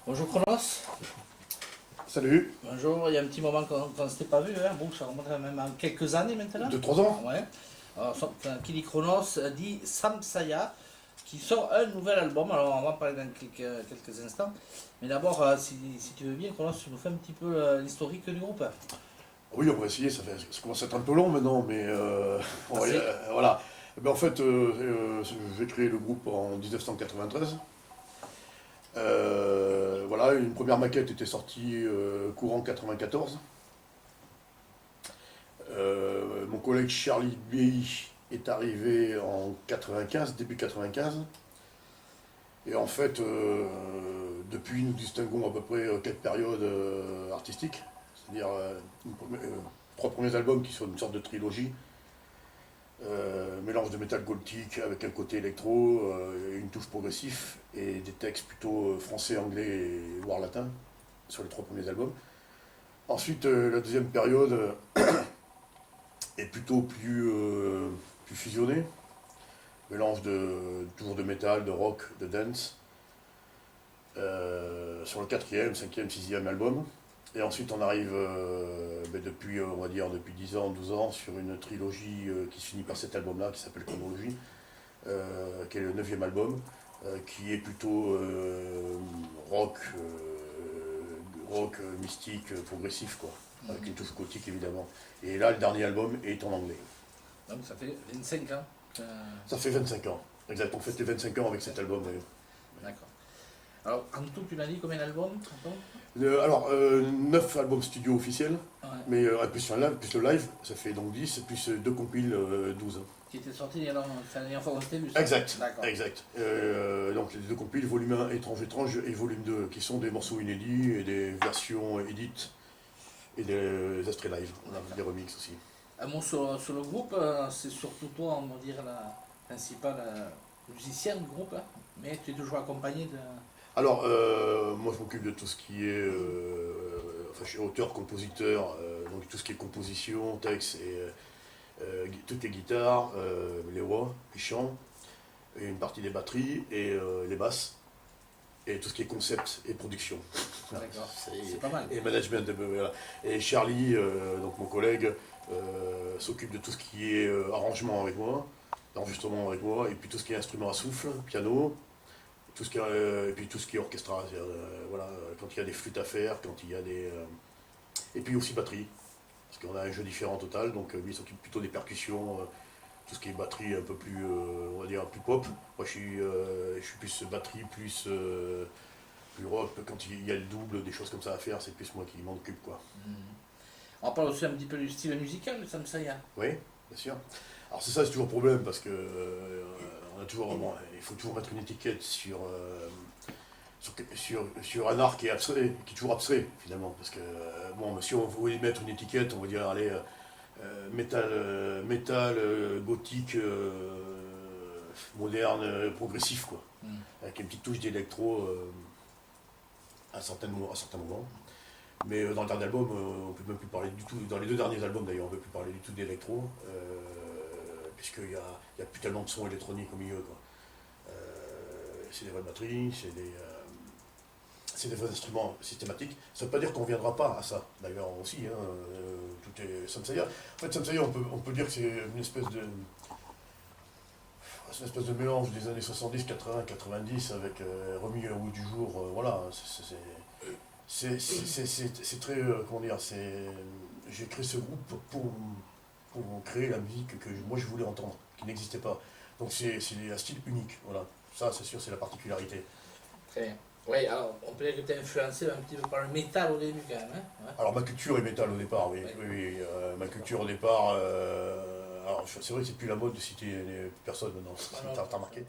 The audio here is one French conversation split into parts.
Bonjour Chronos. Salut, Bonjour, il y a un petit moment qu'on ne s'était pas vu, hein. Bon, ça remonte même à quelques années maintenant. de 3 ans. Ouais. Alors, qui dit Chronos dit Samsaya, qui sort un nouvel album. Alors on va en parler dans quelques instants. Mais d'abord, si tu veux bien, Chronos, tu nous fais un petit peu l'historique du groupe. Oui, on va essayer, ça commence à être un peu long maintenant, mais Vas-y. voilà. En fait, j'ai créé le groupe en 1993. Voilà, une première maquette était sortie courant 94. Mon collègue Charlie Bay est arrivé en 95, début 95. Et en fait, depuis, nous distinguons à peu près 4 périodes artistiques. C'est-à-dire trois premiers albums qui sont une sorte de trilogie. Mélange de métal gothique avec un côté électro, une touche progressif et des textes plutôt français, anglais et voire latin sur les 3 premiers albums. Ensuite, la deuxième période est plutôt plus fusionnée. Mélange toujours de métal, de rock, de dance. Sur le quatrième, cinquième, sixième album. Et ensuite, on arrive depuis, on va dire, depuis 10 ans, 12 ans, sur une trilogie qui se finit par cet album-là, qui s'appelle Chronologie, qui est le neuvième album, qui est plutôt rock, mystique, progressif, quoi, avec une touche gothique, évidemment. Et là, le dernier album est en anglais. Donc ça fait 25 ans. Ça fait 25 ans. Exact, on fête les 25 ans avec cet album. D'accord. Alors, en tout, tu m'as dit combien d'albums en tout? Alors, 9 albums studio officiels, Ouais. mais plus le live, ça fait donc 10, plus 2 compiles, 12. Qui était sorti alors, c'est la dernière fois qu'on s'était vu, ça? Exact, D'accord. exact. Donc les 2 compiles, volume 1 étrange et volume 2, qui sont des morceaux inédits et des versions édites et des extraits live, on a des remixes aussi. Un mot sur le groupe, c'est surtout toi, on va dire, la principale musicienne du groupe, hein, mais tu es toujours accompagné de... Alors, moi je m'occupe de tout ce qui est. Enfin, je suis auteur, compositeur, donc tout ce qui est composition, texte et toutes les guitares, les voix, les chants, et une partie des batteries et les basses, et tout ce qui est concept et production. D'accord, c'est pas mal. Et management. Voilà. Et Charlie, donc mon collègue, s'occupe de tout ce qui est arrangement avec moi, enregistrement avec moi, et puis tout ce qui est instrument à souffle, piano, et puis tout ce qui est orchestral, voilà, quand il y a des flûtes à faire, quand il y a des... et puis aussi batterie, parce qu'on a un jeu différent total, donc lui il s'occupe plutôt des percussions, tout ce qui est batterie un peu plus, on va dire, plus pop. Moi je suis plus batterie, plus rock, quand il y a le double, des choses comme ça à faire, c'est plus moi qui m'en occupe, quoi. On parle aussi un petit peu du style musical de Samsaya. Oui, bien sûr. Alors c'est toujours le problème, parce que on a toujours, bon, il faut toujours mettre une étiquette sur un art qui est abstrait, qui est toujours abstrait finalement, parce que bon, si on voulait mettre une étiquette, on va dire allez, métal, gothique, moderne, progressif, quoi, avec une petite touche d'électro à certains moments. Mais dans le dernier album, on peut même plus parler du tout, dans les 2 derniers albums d'ailleurs, on peut plus parler du tout d'électro, puisqu'il y a plus tellement de sons électroniques au milieu, quoi. C'est des vraies batteries, c'est des vrais instruments systématiques. Ça ne veut pas dire qu'on ne reviendra pas à ça, d'ailleurs aussi. Hein, tout est Samsaya. En fait, Samsaya, on peut dire que c'est une espèce de mélange des années 70, 80, 90 avec remis au goût du jour. Voilà, c'est très. Comment dire, j'ai créé ce groupe pour créer la musique que moi je voulais entendre, qui n'existait pas. Donc c'est un style unique, voilà. Ça, c'est sûr, c'est la particularité. Très bien. Oui, alors on peut dire que tu es influencé un petit peu par le métal au début quand même. Hein, ouais. Alors ma culture est métal au départ, oui. Ouais. Oui, oui, ma culture au départ. Alors c'est vrai que c'est plus la mode de citer les personnes maintenant, t'as remarqué. Ouais.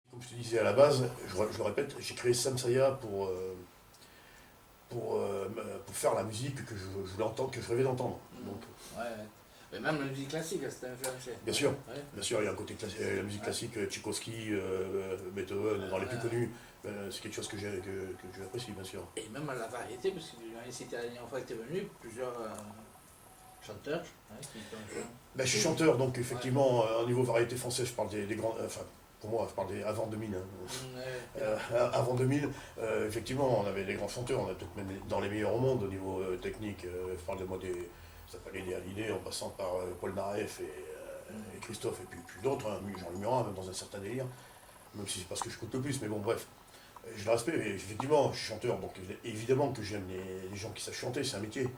Comme je te disais à la base, je le répète, j'ai créé Samsaya pour faire la musique que je voulais entendre, que je rêvais d'entendre. Donc, Ouais. Mais même la musique classique, c'était influencé. bien sûr, Ouais. bien sûr, il y a un côté la musique classique, Tchaïkovski, Beethoven, dans les plus connus, c'est quelque chose que j'apprécie, bien sûr. Et même à la variété, parce que tu m'avais cité la dernière fois que tu es venu, plusieurs chanteurs qui sont... Ben, je suis chanteur, donc effectivement, au niveau variété française, je parle des grands. Enfin, pour moi, je parle avant 2000. Ouais. Avant 2000, effectivement, on avait des grands chanteurs, on a peut-être même dans les meilleurs au monde au niveau technique. Je parle de moi ça s'appelait des Hallyday, en passant par Paul Naref et Christophe, et puis d'autres, hein, Jean-Louis Murat, même dans un certain délire, même si c'est pas ce que je coûte le plus, mais bon, bref. Je le respecte, et effectivement, je suis chanteur, donc évidemment que j'aime les gens qui savent chanter, c'est un métier.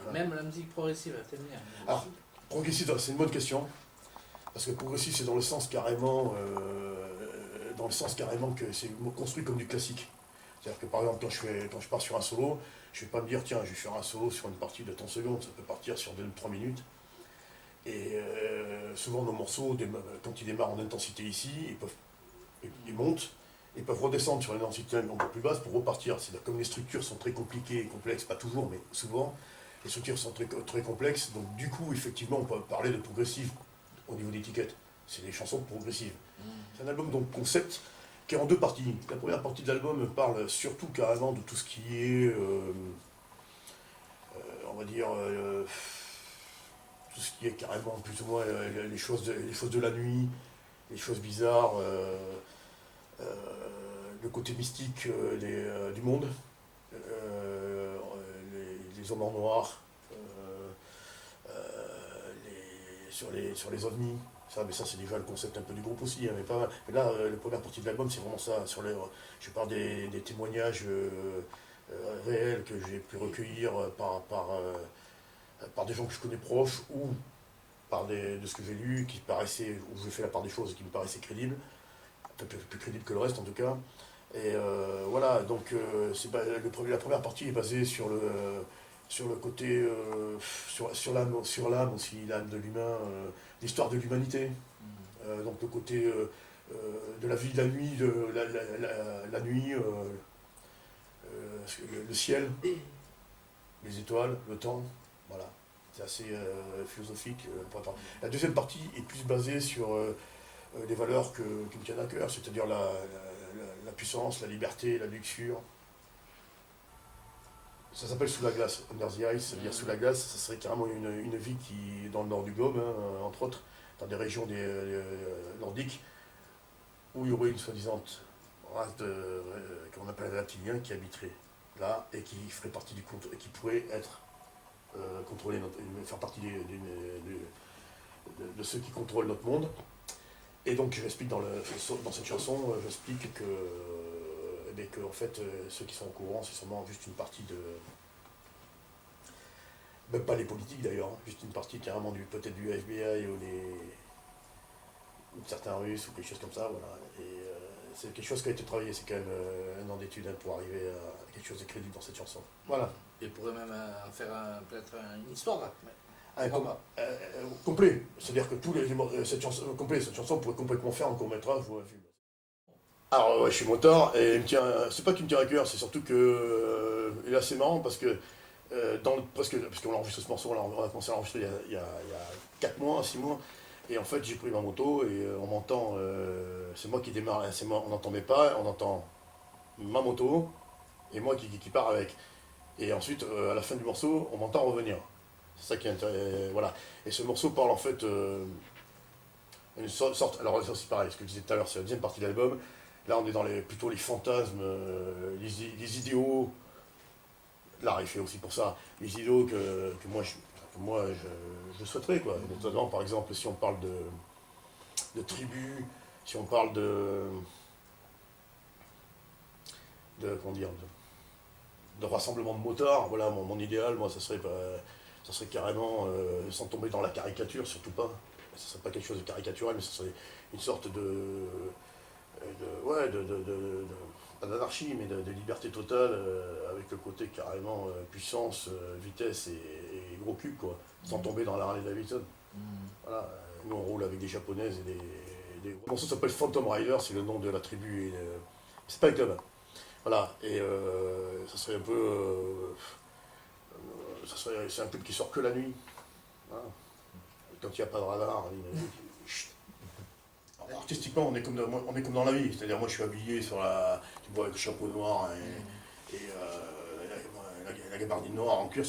Voilà. Même la musique progressive, t'aimes bien. Alors, progressif, c'est une bonne question. Parce que progressif, c'est dans le sens carrément que c'est construit comme du classique. C'est-à-dire que par exemple, quand je pars sur un solo, je ne vais pas me dire, tiens, je vais faire un solo sur une partie de tant secondes, ça peut partir sur 2-3 minutes. Et souvent, nos morceaux, quand ils démarrent en intensité ici, ils montent, ils peuvent redescendre sur une intensité encore plus basse pour repartir. C'est-à-dire comme les structures sont très compliquées et complexes, pas toujours, mais souvent, les structures sont très, très complexes, donc du coup, effectivement, on peut parler de progressif au niveau d'étiquette. C'est des chansons progressives. C'est un album donc concept qui est en deux parties. La première partie de l'album parle surtout carrément de tout ce qui est, on va dire, tout ce qui est carrément plus ou moins les choses de la nuit, les choses bizarres, le côté mystique du monde, les hommes en noir, sur les ovnis. Ça, mais ça c'est déjà le concept un peu du groupe aussi, hein, mais pas mal. Mais là, la première partie de l'album, c'est vraiment ça. Je parle des témoignages réels que j'ai pu recueillir par des gens que je connais proches ou de ce que j'ai lu, où j'ai fait la part des choses qui me paraissaient crédibles, un peu plus crédibles que le reste en tout cas. Et voilà, donc la première partie est basée sur le côté, sur l'âme aussi, l'âme de l'humain, l'histoire de l'humanité. Donc le côté de la vie de la nuit, la nuit, le ciel, les étoiles, le temps, voilà. C'est assez philosophique. La deuxième partie est plus basée sur les valeurs qui me tiennent à cœur, c'est-à-dire la puissance, la liberté, la luxure. Ça s'appelle Sous la glace, Under the Ice, ça veut dire sous la glace, ça serait carrément une vie qui est dans le nord du globe, hein, entre autres, dans des régions nordiques, où il y aurait une soi-disant race qu'on appelle reptilien qui habiterait là et qui ferait partie et qui pourrait être faire partie de ceux qui contrôlent notre monde. Et donc j'explique dans cette chanson, j'explique que en fait, ceux qui sont au courant, c'est seulement juste une partie même pas les politiques d'ailleurs, hein, juste une partie carrément peut-être du FBI ou de certains Russes ou quelque chose comme ça, voilà. Et c'est quelque chose qui a été travaillé, c'est quand même un an d'études pour arriver à quelque chose de crédible dans cette chanson. Voilà. Et pourrait même en faire peut-être une histoire. Complet, c'est-à-dire que cette chanson pourrait complètement faire un court-métrage ou un film. Alors ouais, je suis moteur et c'est pas qu'il me tient à cœur, c'est surtout que il est assez marrant parce que parce qu'on enregistre ce morceau, on a commencé à l'enregistrer il y a 4 mois, 6 mois, et en fait j'ai pris ma moto et on m'entend, c'est moi qui démarre, hein, on n'entend mes pas, on entend ma moto et moi qui pars avec. Et ensuite à la fin du morceau, on m'entend revenir. C'est ça qui est intéressant, voilà. Et ce morceau parle en fait une sorte, alors ça c'est pareil, ce que je disais tout à l'heure, c'est la deuxième partie de l'album. Là, on est dans plutôt les fantasmes, les idéaux. L'art est fait aussi pour ça. Les idéaux que moi je souhaiterais, quoi. Notamment, par exemple, si on parle de tribus, si on parle comment dire, de rassemblement de motards, voilà, mon idéal, moi, ça serait carrément, sans tomber dans la caricature, surtout pas. Ça serait pas quelque chose de caricatural, mais ça serait une sorte pas d'anarchie, mais de liberté totale, avec le côté carrément puissance, vitesse et gros cul, quoi, sans tomber dans la Harley Davidson. Voilà, nous on roule avec des japonaises et des... Le morceau s'appelle Phantom Rider, c'est le nom de la tribu, c'est pas un club. Voilà, et ça serait un peu... c'est un club qui sort que la nuit. Voilà. Quand il n'y a pas de radar, artistiquement, on est comme dans la vie, c'est-à-dire moi je suis habillé tu vois, avec le chapeau noir et la gabardine noire en cuir,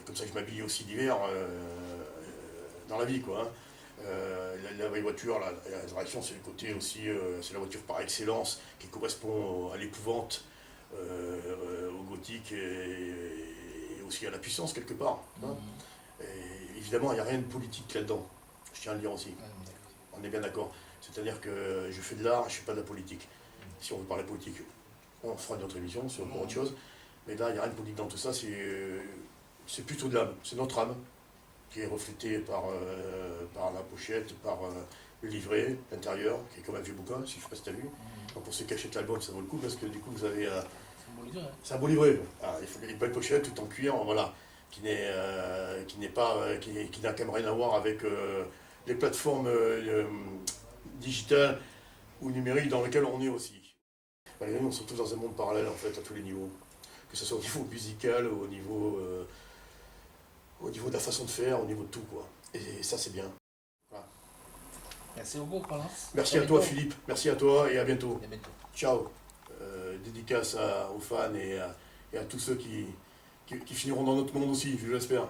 comme ça que je m'habille aussi d'hiver dans la vie, quoi. Hein. La vraie voiture, la résurrection, c'est le côté aussi, c'est la voiture par excellence qui correspond à l'épouvante, au gothique et aussi à la puissance quelque part. Hein. Et évidemment, il n'y a rien de politique là-dedans, je tiens à le dire aussi. On est bien d'accord. C'est-à-dire que je fais de l'art, je ne fais pas de la politique. Si on veut parler politique, on fera une autre émission, c'est encore autre chose. Mais là, il n'y a rien de politique dans tout ça, c'est plutôt de l'âme, c'est notre âme qui est reflétée par la pochette, par le livret, l'intérieur, qui est comme un vieux bouquin, si je ne sais pas si tu as vu. Donc pour ceux qui achètent l'album, ça vaut le coup, parce que du coup, vous avez... c'est un beau livret. Ah, il faut une belle pochette, tout en cuir, voilà, qui n'a quand même rien à voir avec les plateformes digitales ou numériques dans lesquelles on est aussi. Malgré nous, on se retrouve dans un monde parallèle, en fait, à tous les niveaux. Que ce soit au niveau musical, au niveau de la façon de faire, au niveau de tout, quoi. Et ça, c'est bien. Voilà. Merci beaucoup, Carlos. Merci à toi, Philippe. Merci à toi et à bientôt. À bientôt. Ciao. Dédicace aux fans et à tous ceux qui finiront dans notre monde aussi, je l'espère.